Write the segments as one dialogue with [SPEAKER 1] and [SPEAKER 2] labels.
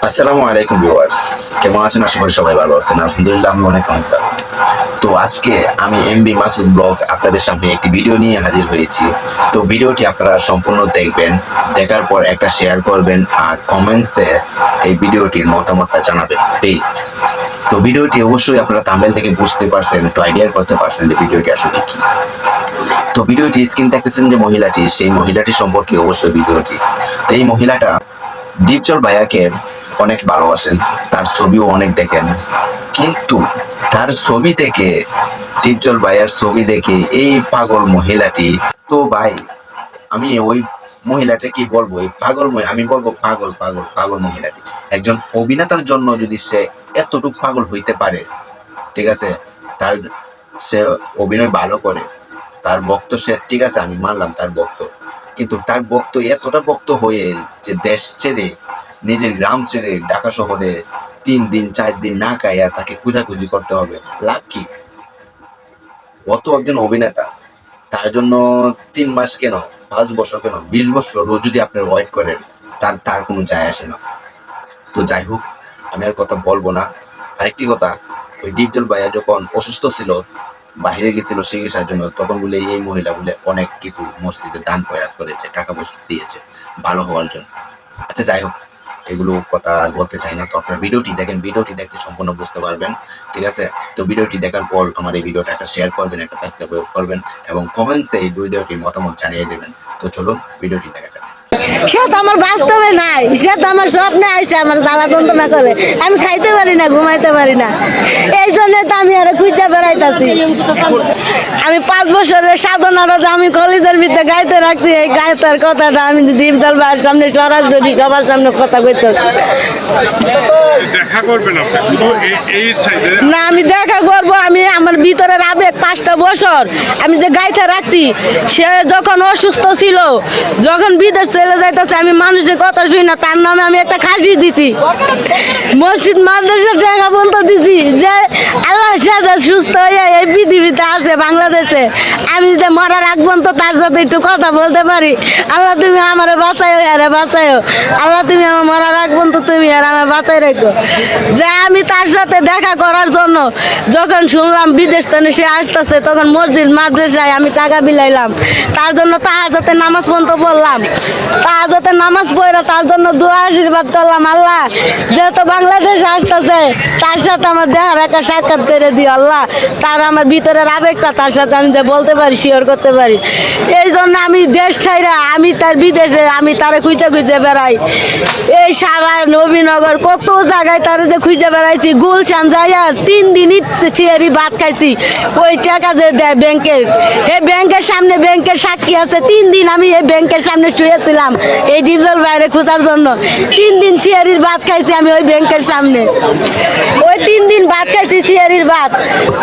[SPEAKER 1] আসসালামু আলাইকুম ভিউয়ার্স, কেমন আছেন? আশা করি সবাই ভালো আছেন। আলহামদুলিল্লাহ আমি অনেক ভালো। তো আজকে আমি এমবি মাসুদ ব্লগ আপনাদের সামনে একটি ভিডিও নিয়ে হাজির হয়েছি। তো ভিডিওটি আপনারা সম্পূর্ণ দেখবেন, দেখার পর একটা শেয়ার করবেন আর কমেন্টসে এই ভিডিওটির মতামতটা জানাবেন প্লিজ। তো ভিডিওটি অবশ্যই আপনারা থাম্বনেল থেকে বুঝতে পারছেন, একটু আইডিয়া করতে পারছেন যে ভিডিওটি আসলে কি। তো ভিডিওটি স্ক্রিন দেখতেছেন যে মহিলাটি, সেই মহিলাটি সম্পর্কে অবশ্যই ভিডিওটি। তো এই মহিলাটা ডিপজল ভাইয়াকে অনেক ভালোবাসেন, তার ছবিও অনেক দেখেন, কিন্তু তার ছবি থেকে ডিপজল ভাইয়ার ছবি দেখে এই পাগল মহিলাটি, তো ভাই আমি ওই মহিলাটা কি বলবো, এই পাগল আমি বলবো পাগল পাগল পাগল মহিলাটি। একজন অভিনেতার জন্য যদি সে এতটুকু পাগল হইতে পারে, ঠিক আছে, তার সে অভিনয় ভালো করে, তার ভক্ত সে, ঠিক আছে আমি মানলাম তার ভক্ত, কিন্তু তার ভক্ত এতটা ভক্ত হয়ে যে দেশ ছেড়ে, নিজের গ্রাম ছেড়ে ঢাকা শহরে 3 দিন 4 দিন না খাইয়া তাকে খোঁজাখুঁজি করতে হবে, লাভ কি? অত একজন অভিনেতা, তার জন্য 3 মাস কেন, 5 বছর কেন, 20 বছর যদি আপনার ওয়েট করেন, তার তার কোনো যায় আসে না। তো যাই হোক, আমি আর কথা বলবো না। আরেকটি কথা, ওই ডিপজল ভাইয়া যখন অসুস্থ ছিল, বাহিরে গেছিল চিকিৎসার জন্য, তখন বলে এই মহিলা বলে অনেক কিছু মসজিদে দান খয়রাত করেছে, টাকা পয়সা দিয়েছে ভালো হওয়ার জন্য। আচ্ছা যাই হোক, এগুলো কথা আর বলতে চাই না। তো আপনার ভিডিওটি দেখেন, ভিডিওটি দেখতে সম্পূর্ণ বুঝতে পারবেন, ঠিক আছে। তো ভিডিওটি দেখার পর আমার এই ভিডিওটা একটা শেয়ার করবেন, একটা সাবস্ক্রাইব করবেন এবং কমেন্টসে এই ভিডিওটির মতামত জানিয়ে দেবেন। তো চলুন ভিডিওটি দেখা যাক।
[SPEAKER 2] সে তো আমার বাস্তবে নাই, সে তো আমার স্বপ্নে আসছে আমার জ্বালা যন্ত্রণা করে, আমি খাইতে পারি না, ঘুমাইতে পারি না। এই জন্য তো আমি আরো খুঁজে বেড়াইতেছি। আমি 5 বছরের সাধনাটা যে আমি কলেজের ভিতরে গাইতে রাখছি, এই গাইতার কথাটা আমি ডিপজল ভাইয়ের সামনে সরাসরি সবার সামনে কথা কইতে
[SPEAKER 3] দেখা করবেন আপনি শুধু এই সাইডে
[SPEAKER 2] না, আমি দেখা করবো। আমি আমার ভিতরের আবেগ 5টা বছর আমি যে গাইতে রাখছি, সে যখন অসুস্থ ছিল, যখন বিদেশ চলে যাইতেছে, আমি মানুষের কথা শুনি না, তার নামে আমি একটা খাসি দিছি, মসজিদ মাদ্রাসার জায়গা বন্ধ দিছি, যে আল্লাহ সাজা সুস্থ হয়ে এই পৃথিবীতে আসে বাংলাদেশে, আমি যে মরার আগ পর্যন্ত তার সাথে একটু কথা বলতে পারি। আল্লাহ তুমি আমার বাঁচাইও, আরে বাঁচাইও আল্লাহ, তুমি আমার মরার আগ পর্যন্ত তুমি আর আমার বাঁচাই রেখো। যে আমি তার সাথে দেখা করার জন্য যখন শুনলাম বিদেশ থেকে সে আসতেছে, তখন মসজিদ মাদ্রাসায় আমি টাকা বিলাইলাম, তার জন্য তাহাজ্জুদের নামাজ পর্যন্ত পড়লাম, তাহাজ্জুদের নামাজ পড়ে তার জন্য দোয়া আশীর্বাদ করলাম, আল্লাহ যেহেতু বাংলাদেশে আসতেছে তার সাথে আমার দেখার একটা সাক্ষাৎ করে দিও আল্লাহ, তার আমার ভিতরের আবেগটা তার সাথে আমি যে বলতে পারি, শেয়ার করতে পারি। এই জন্য আমি দেশ ছাইরা আমি তার বিদেশে আমি তারে খুঁজে খুঁজে বেড়াই, এই সারা নবীনগর কত জায়গায় তারে যে খুঁজে বেড়াইছি, গুলশান যাইয়া 3 দিনই চেয়ারি ভাত খাইছি, ওই টাকা যে দেয় ব্যাংকের, এই ব্যাংকের সামনে ব্যাংকের সাক্ষী আছে, 3 দিন আমি এই ব্যাংকের সামনে শুয়েছিলাম এই ডিপজল বাইরে খোঁজার জন্য। 3 দিন চেয়ারির ভাত খাইছি আমি ওই ব্যাংকের সামনে, ওই 3 দিন ভাত খাইছি চেয়ারির ভাত।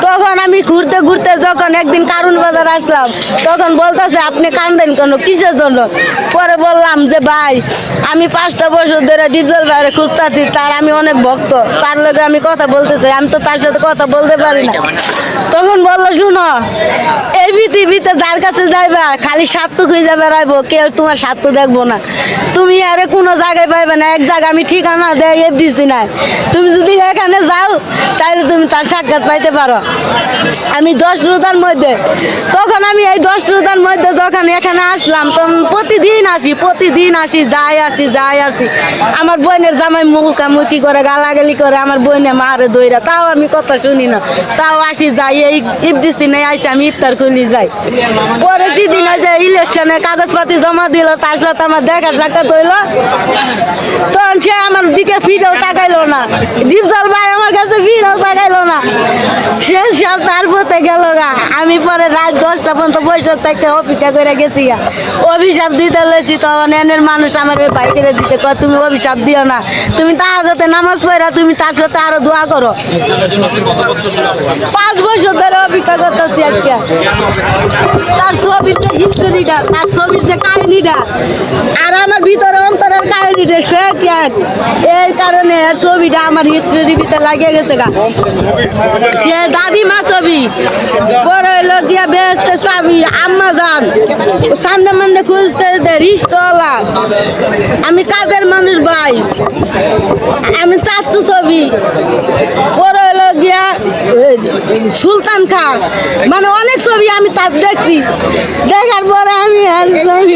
[SPEAKER 2] তখন আমি ঘুরতে ঘুরতে যখন একদিন কারণ বাজার আসলাম, তখন বলতেছে আপনি কান্দেন কেন, কিসের জন্য? পরে বললাম যে ভাই আমি 5টা বছর ধরে ডিপজল বাইরে খুঁজতেছি, তার আমি অনেক ভক্ত, তার লগে আমি কথা বলতে চাই, আমি তো তার সাথে কথা বলতে পারি না। তখন বললো শুনো, এই পৃথিবীতে যার কাছে যাইবা খালি স্বার্থ খুঁজে বেড়াইবো, কেউ তোমার স্বার্থ দেখবো না, তুমি আরে কোনো জায়গায় পাইবে না। এক জায়গায় আমি ঠিকানা দেয় দিচ্ছি না, তুমি যদি এখানে যাও তাহলে তুমি তার সাক্ষাৎ পাইতে পারো। আমি 10 রোজার মধ্যে, তখন আমি এই 10 রোজার মধ্যে যখন এখানে আসলাম, তখন প্রতিদিন আসি যাই আসি। আমার বোনের জামাই মুখামুখি করে গালাগালি করে, আমার বোনে মারে দইরা, তাও আমি কথা শুনি না, তাও আসি যাই। এই ইফডিসি নেই আসি আমি ইফতার খুলি যাই। পরে যেদিন যে ইলেকশনে কাগজপাতি জমা দিল, তার সাথে আমার দেখা সাক্ষাৎ হইলো, তখন সে আমার দিকে ফিরেও তাকাইলো না, ডিপজল ভাই আমার কাছে ফিরেও তাকাইলো না, সে সব তার পথে গেল গা। আমি পরে রাত 10টা পর্যন্ত বসে থেকে অপেক্ষা করে গেছি গা, অভিশাপ দিতে লেছি। তখন এনের মানুষ আমার ওই বাইকেরে দিতে কয় তুমি অভিশাপ দিও না, তুমি তার সাথে নামাজ পড়া, তুমি তার সাথে আরো দোয়া করো। 5 বছর ধরে অপেক্ষা করতেছি আজকে। তার ছবির যে হিস্টোরিটা, তার ছবির যে কাহিনীটা আর আমার ভিতরে অন্তরের কাহিনীটা সে এক, এই কারণে ছবিটা আমার হিস্টোরির ভিতরে লাগিয়ে গেছে গা। সে দাদিমা ছবি, বড় হইলো গিয়া বেহেস্তে চাবি, আম্মা যান সামনে মান্ডে খুঁজতে রিস্কওয়ালা, আমি কাজের মানুষ ভাই, ছবি, পরে হলো গিয়া সুলতান খান, মানে অনেক ছবি আমি তার দেখছি। দেখার পরে আমি আর ছবি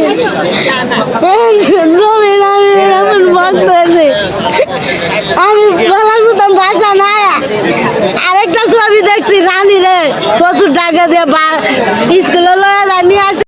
[SPEAKER 2] আমি এমন ভক্ত হয়েছি, আমি বলার মতন ভাষা নাই। আরেকটা ছবি দেখছি রানী রে প্রচুর টাকা দিয়ে